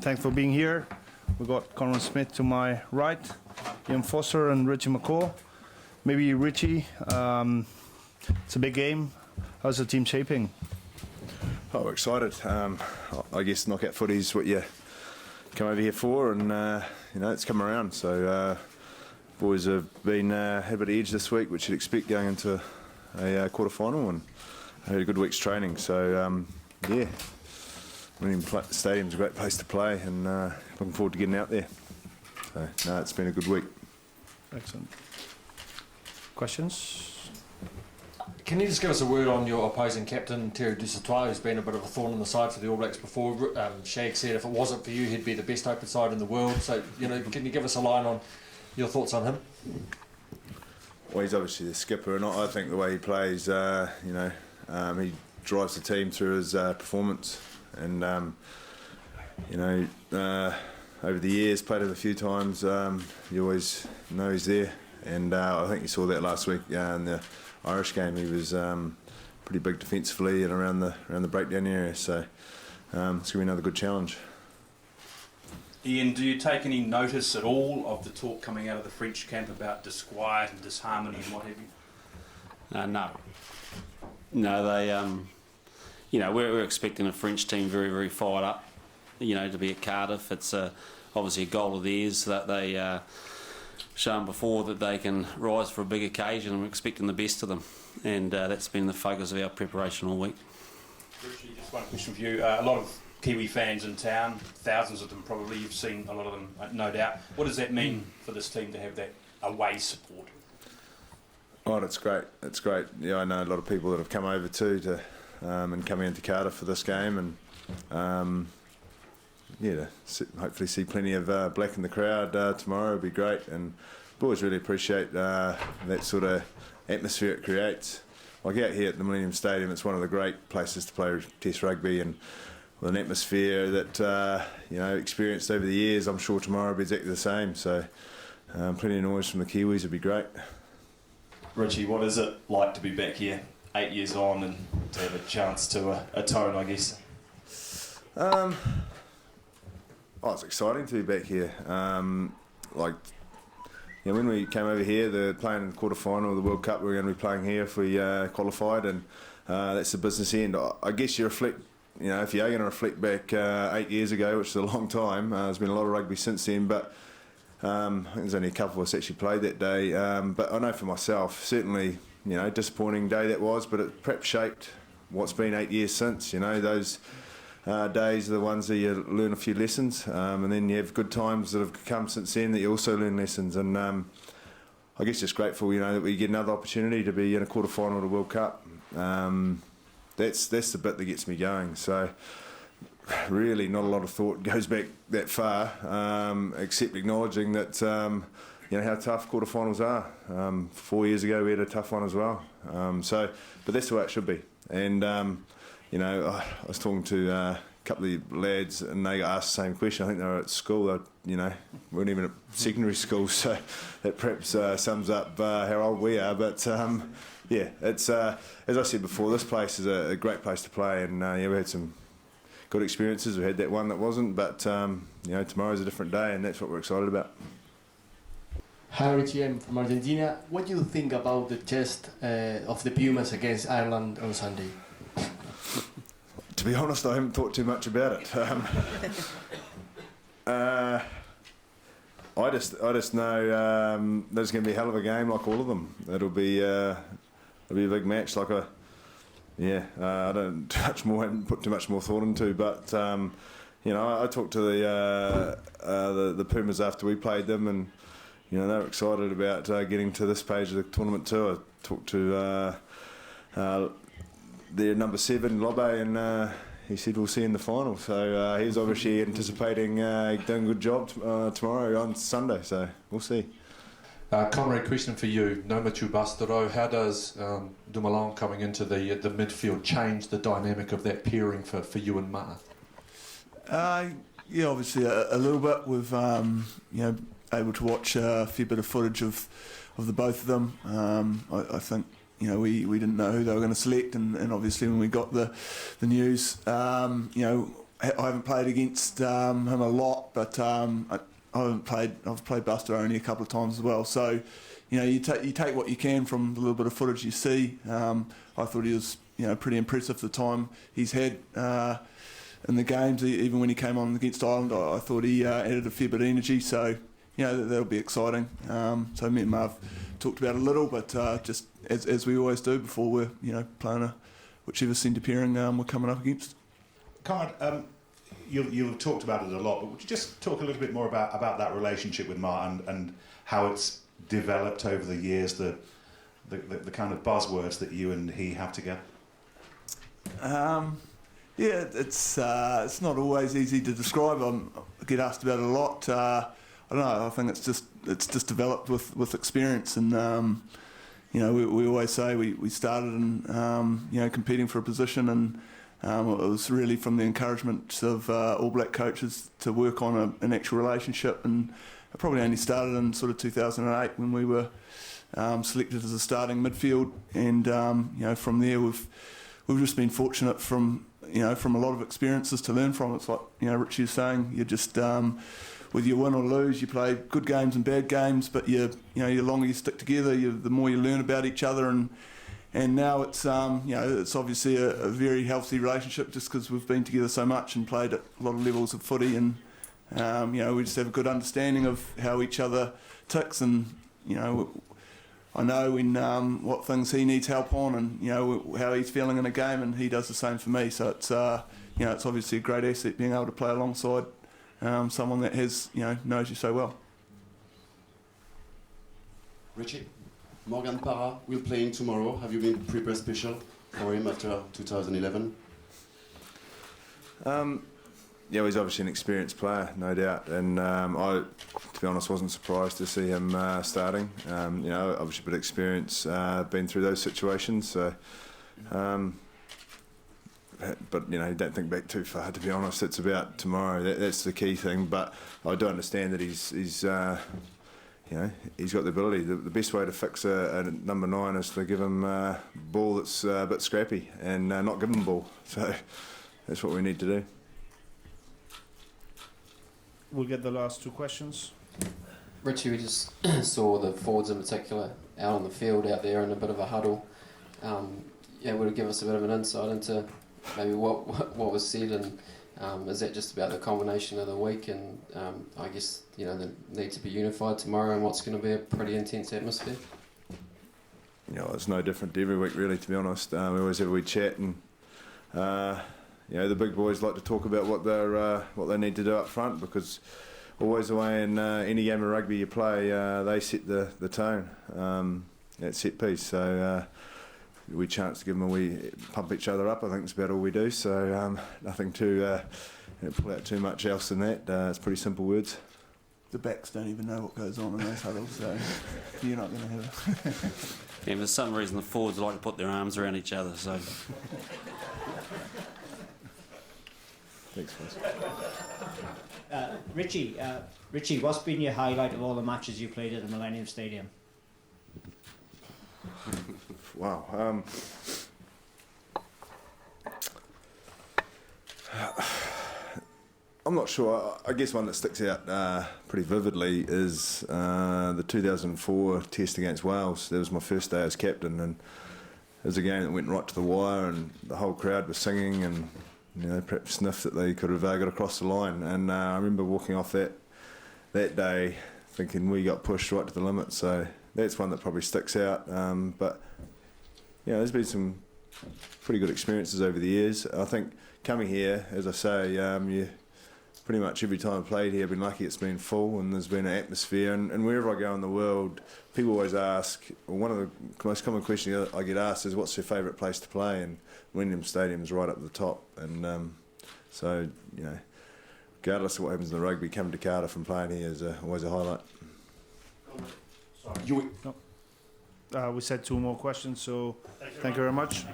Thanks for being here. We got Conrad Smith to my right, Ian Foster and Richie McCaw. Maybe Richie, it's a big game. How's the team shaping? Oh, we're excited. I guess knockout footy is what you come over here for, and it's come around. So boys have been had a bit of edge this week, which you'd expect going into a quarter final, and had a good week's training. So Millennium Stadium's a great place to play, and looking forward to getting out there. So no, it's been a good week. Excellent. Questions? Can you just give us a word on your opposing captain, Terry Dusatois, who's been a bit of a thorn in the side for the All Blacks before? Shag said if it wasn't for you, he'd be the best open side in the world. So, can you give us a line on your thoughts on him? Well, he's obviously the skipper, and I think the way he plays, he drives the team through his performance. And, over the years, played him a few times, you always know he's there. And I think you saw that last week in the Irish game. He was pretty big defensively and around the breakdown area. So it's going to be another good challenge. Ian, do you take any notice at all of the talk coming out of the French camp about disquiet and disharmony and what have you? No, they, we're expecting a French team very, very fired up, to be at Cardiff. It's obviously a goal of theirs that they shown before that they can rise for a big occasion, and we're expecting the best of them. And that's been the focus of our preparation all week. Richie, just one question for you. A lot of Kiwi fans in town, thousands of them probably, you've seen a lot of them, no doubt. What does that mean for this team to have that away support? Oh, it's great. It's great. Yeah, I know a lot of people that have come over too and coming into Cardiff for this game, and to hopefully see plenty of black in the crowd tomorrow would be great. And boys really appreciate that sort of atmosphere it creates. Like out here at the Millennium Stadium, it's one of the great places to play Test rugby, and with an atmosphere that experienced over the years, I'm sure tomorrow will be exactly the same. So plenty of noise from the Kiwis would be great. Richie, what is it like to be back here 8 years on and to have a chance to atone, I guess? It's exciting to be back here. When we came over here, they're playing in the quarter final of the World Cup. We were going to be playing here if we qualified, and that's the business end. I guess you reflect, if you are going to reflect back 8 years ago, which is a long time. There's been a lot of rugby since then, but I think there's only a couple of us actually played that day. But I know for myself, certainly, disappointing day that was, but it perhaps shaped what's been 8 years since. Those days are the ones that you learn a few lessons, and then you have good times that have come since then that you also learn lessons. And I guess just grateful, that we get another opportunity to be in a quarter final of the World Cup. That's the bit that gets me going. So really, not a lot of thought goes back that far, except acknowledging that how tough quarterfinals are. 4 years ago, we had a tough one as well. But that's the way it should be. And I was talking to a couple of lads, and they got asked the same question. I think they were at school. They, weren't even at secondary school, so that perhaps sums up how old we are. But it's as I said before, this place is a great place to play, and we had some good experiences. We had that one that wasn't, but tomorrow's a different day, and that's what we're excited about. Hi, Richie, I'm from Argentina. What do you think about the test of the Pumas against Ireland on Sunday? To be honest, I haven't thought too much about it. I just know there's going to be a hell of a game, like all of them. It'll be a big match. I don't haven't put too much more thought into. But I talked to the Pumas after we played them, and they were excited about getting to this page of the tournament too. I talked to their number 7, Lobe, and he said we'll see in the final. So he's obviously anticipating doing a good job tomorrow on Sunday. So we'll see. Conrad, question for you. No Michu Bastero, how does Dumoulin coming into the midfield change the dynamic of that pairing for you and Ma? Obviously a little bit. We've able to watch a fair bit of footage of the both of them. I think we didn't know who they were going to select, and obviously when we got the news, I haven't played against him a lot, but I've played Buster only a couple of times as well. So, you take what you can from the little bit of footage you see. I thought he was, pretty impressive for the time he's had in the games. Even when he came on against Ireland, I thought he added a fair bit of energy. So, that'll be exciting. So me and Marv talked about it a little, but just as we always do before we're, playing whichever centre pairing we're coming up against. Card, you've talked about it a lot, but would you just talk a little bit more about that relationship with Mark and how it's developed over the years, the kind of buzzwords that you and he have together? It's not always easy to describe. I get asked about it a lot. I don't know. I think it's just developed with experience, and we always say we started in competing for a position, and it was really from the encouragement of All Black coaches to work on an actual relationship, and it probably only started in sort of 2008 when we were selected as a starting midfield, and from there we've just been fortunate from a lot of experiences to learn from. It's like Richie was saying, you just whether you win or lose, you play good games and bad games, but the longer you stick together, the more you learn about each other, and now it's it's obviously a very healthy relationship just because we've been together so much and played at a lot of levels of footy, and we just have a good understanding of how each other ticks, and I know when what things he needs help on, and how he's feeling in a game, and he does the same for me. So it's it's obviously a great asset being able to play alongside someone that knows you so well. Richie, Morgan Parra will play in tomorrow. Have you been prepared special for him after 2011? He's obviously an experienced player, no doubt, and I, to be honest, wasn't surprised to see him starting. Obviously a bit of experience, been through those situations, so. But don't think back too far. To be honest, it's about tomorrow. That's the key thing. But I do understand that he's got the ability. The best way to fix a number 9 is to give him a ball that's a bit scrappy and not give him ball. So that's what we need to do. We'll get the last 2 questions. Richie, we just saw the forwards in particular out on the field out there in a bit of a huddle. Would it give us a bit of an insight into maybe what was said, and is that just about the combination of the week and I guess the need to be unified tomorrow and what's going to be a pretty intense atmosphere? It's no different to every week really, to be honest. We always have a wee chat, and the big boys like to talk about what they need to do up front, because always the way in any game of rugby you play, they set the tone at set piece. So we chance to give them pump each other up. I think it's about all we do. So nothing to pull out too much else than that. It's pretty simple words. The backs don't even know what goes on in those huddles, so you're not going to have it. For some reason the forwards like to put their arms around each other. So. Thanks, guys. Richie, what's been your highlight of all the matches you played at the Millennium Stadium? Wow. I'm not sure. I guess one that sticks out pretty vividly is the 2004 test against Wales. That was my first day as captain, and it was a game that went right to the wire, and the whole crowd was singing and perhaps sniffed that they could have got across the line. And I remember walking off that day thinking we got pushed right to the limit. So that's one that probably sticks out. But there's been some pretty good experiences over the years. I think coming here, as I say, you pretty much every time I've played here, I've been lucky it's been full and there's been an atmosphere. And wherever I go in the world, people always ask, one of the most common questions I get asked is, what's your favourite place to play? And Millennium Stadium is right up the top. And so, regardless of what happens in the rugby, coming to Cardiff and playing here is always a highlight. We said 2 more questions, so thank you very much.